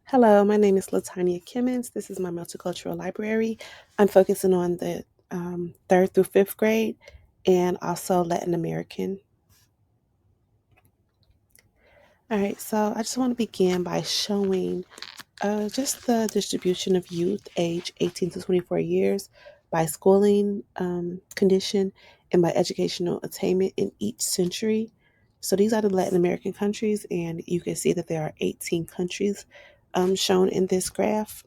Hello, my name is Latanya Kimmons. This is my multicultural library. I'm focusing on the third through fifth grade and also Latin American. All right, so I just want to begin by showing just the distribution of youth age 18 to 24 years by schooling condition and by educational attainment in each century. So these are the Latin American countries, and you can see that there are 18 countries shown in this graph.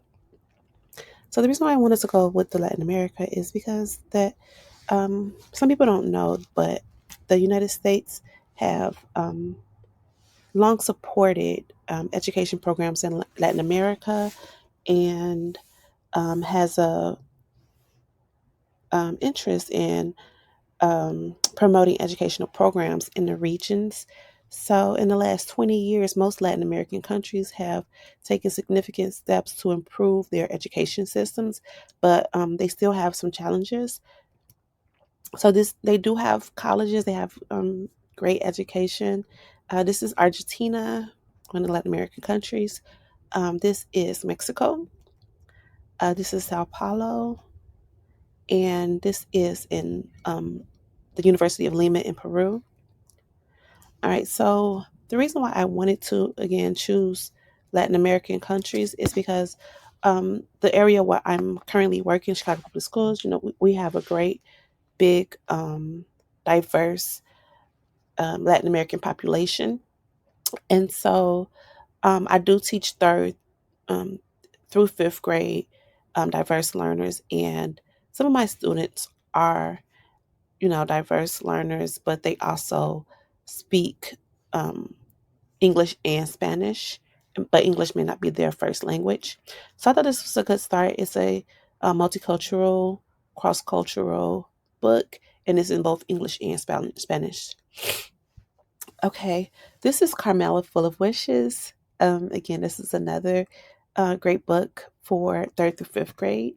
So the reason why I wanted to go with the Latin America is because that some people don't know, but the United States have long supported education programs in Latin America and has a interest in promoting educational programs in the regions. So, in the last 20 years, most Latin American countries have taken significant steps to improve their education systems, but they still have some challenges. So, this they do have colleges; they have great education. This is Argentina, one of the Latin American countries. This is Mexico. This is Sao Paulo, and this is in the University of Lima in Peru. All right, so the reason why I wanted to again choose Latin American countries is because the area where I'm currently working, Chicago Public Schools, we have a great, big, diverse Latin American population. And so I do teach third um, through fifth grade diverse learners, and some of my students are, diverse learners, but they also speak um, English and Spanish, but English may not be their first language. So I thought this was a good start. It's a multicultural, cross cultural book, and it's in both English and Spanish. Okay, this is Carmela Full of Wishes. Again, this is another great book for third through fifth grade.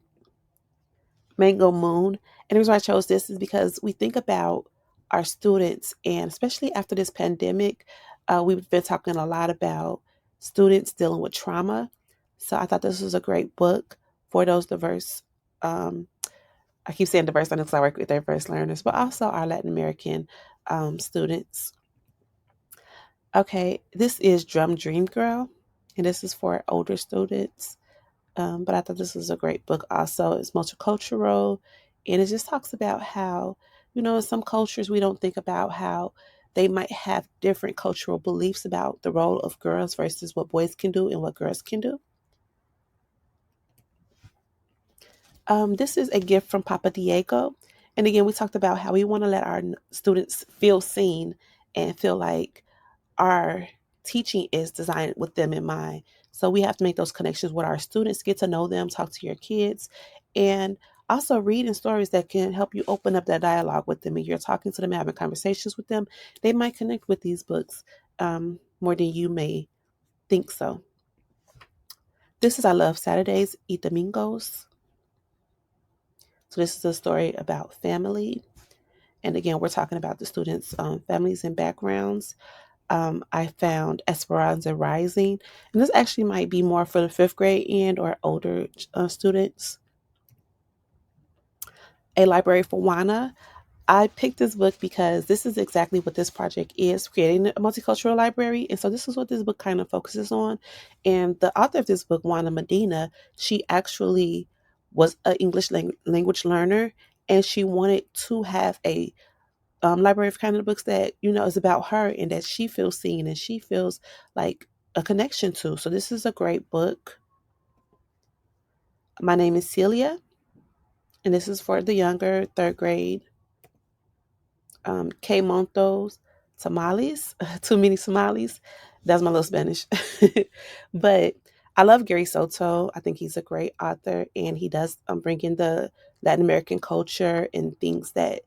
Mango Moon. And the reason why I chose this is because we think about our students, and especially after this pandemic, we've been talking a lot about students dealing with trauma. So I thought this was a great book for those diverse. I keep saying diverse learners because I work with diverse learners, but also our Latin American students. Okay, this is Drum Dream Girl, and this is for older students. But I thought this was a great book also. It's multicultural, and it just talks about how, in some cultures, we don't think about how they might have different cultural beliefs about the role of girls versus what boys can do and what girls can do. This is a gift from Papa Diego. And again, we talked about how we want to let our students feel seen and feel like our teaching is designed with them in mind. So we have to make those connections with our students, get to know them, talk to your kids, and also reading stories that can help you open up that dialogue with them. And you're talking to them, having conversations with them, they might connect with these books more than you may think so. This is I Love Saturdays y Domingos. So this is a story about family. And again, we're talking about the students' families and backgrounds. I found Esperanza Rising, and this actually might be more for the fifth grade end or older students. A Library for Wana. I picked this book because this is exactly what this project is, creating a multicultural library. And so this is what this book kind of focuses on. And the author of this book, Juana Medina, she actually was an English language learner, and she wanted to have a library of kind of books that is about her and that she feels seen and she feels like a connection to. So this is a great book. My name is Celia, and this is for the younger third grade. K Montos Tamales, too many Somalis. That's my little Spanish. But I love Gary Soto. I think he's a great author, and he does bring in the Latin American culture and things that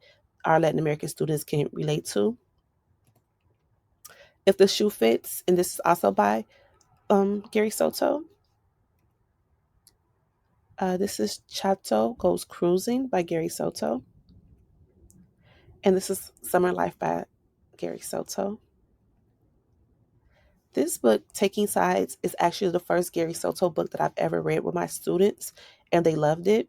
our Latin American students can relate to. If the Shoe Fits, and this is also by Gary Soto. This is Chato Goes Cruising by Gary Soto. And this is Summer Life by Gary Soto. This book, Taking Sides, is actually the first Gary Soto book that I've ever read with my students, and they loved it.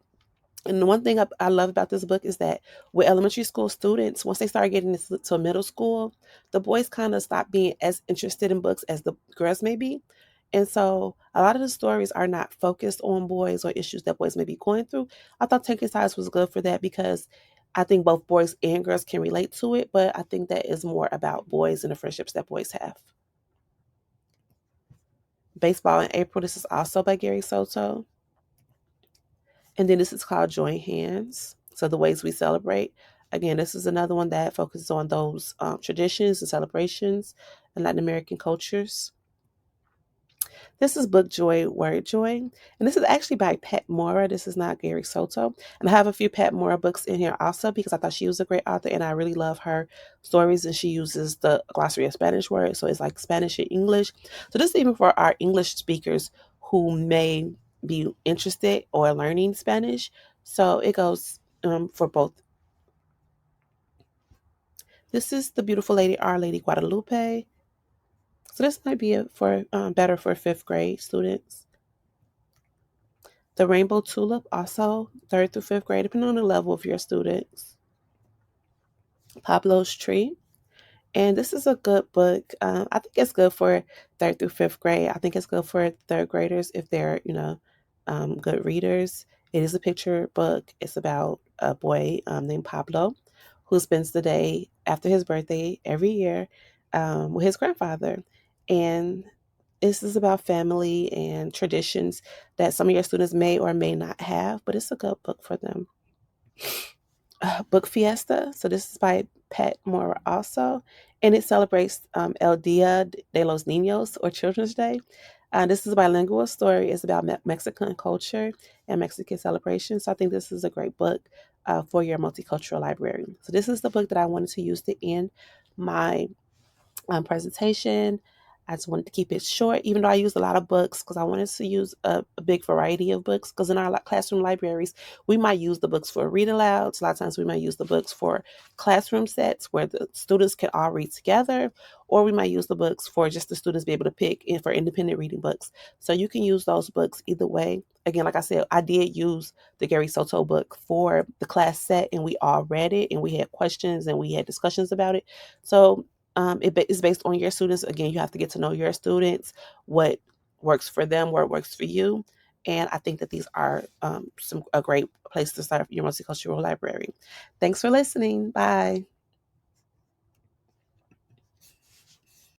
And the one thing I love about this book is that with elementary school students, once they start getting to middle school, the boys kind of stop being as interested in books as the girls may be. And so a lot of the stories are not focused on boys or issues that boys may be going through. I thought Taking Sides was good for that because I think both boys and girls can relate to it, but I think that is more about boys and the friendships that boys have. Baseball in April, this is also by Gary Soto. And then this is called Join Hands. So the ways we celebrate. Again, this is another one that focuses on those traditions and celebrations and Latin American cultures. This is Book Joy, Word Joy. And this is actually by Pat Mora. This is not Gary Soto. And I have a few Pat Mora books in here also because I thought she was a great author and I really love her stories. And she uses the glossary of Spanish words. So it's like Spanish and English. So this is even for our English speakers who may be interested or learning Spanish. So it goes for both. This is The Beautiful Lady, Our Lady Guadalupe. So this might be for better for fifth grade students. The Rainbow Tulip, also third through fifth grade, depending on the level of your students. Pablo's Tree. And this is a good book. I think it's good for third through fifth grade. I think it's good for third graders if they're, good readers. It is a picture book. It's about a boy named Pablo who spends the day after his birthday every year with his grandfather. And this is about family and traditions that some of your students may or may not have, but it's a good book for them. Book Fiesta. So this is by Pat Mora also, and it celebrates El Dia de los Niños, or Children's Day. This is a bilingual story. It's about Mexican culture and Mexican celebration. So I think this is a great book for your multicultural library. So this is the book that I wanted to use to end my presentation. I just wanted to keep it short, even though I used a lot of books because I wanted to use a big variety of books. Because in our classroom libraries, we might use the books for read alouds. A lot of times we might use the books for classroom sets where the students can all read together, or we might use the books for just the students be able to pick in for independent reading books. So you can use those books either way. Again, like I said, I did use the Gary Soto book for the class set, and we all read it, and we had questions and we had discussions about it. So it is based on your students. Again, you have to get to know your students, what works for them, what works for you. And I think that these are a great place to start your multicultural library. Thanks for listening. Bye.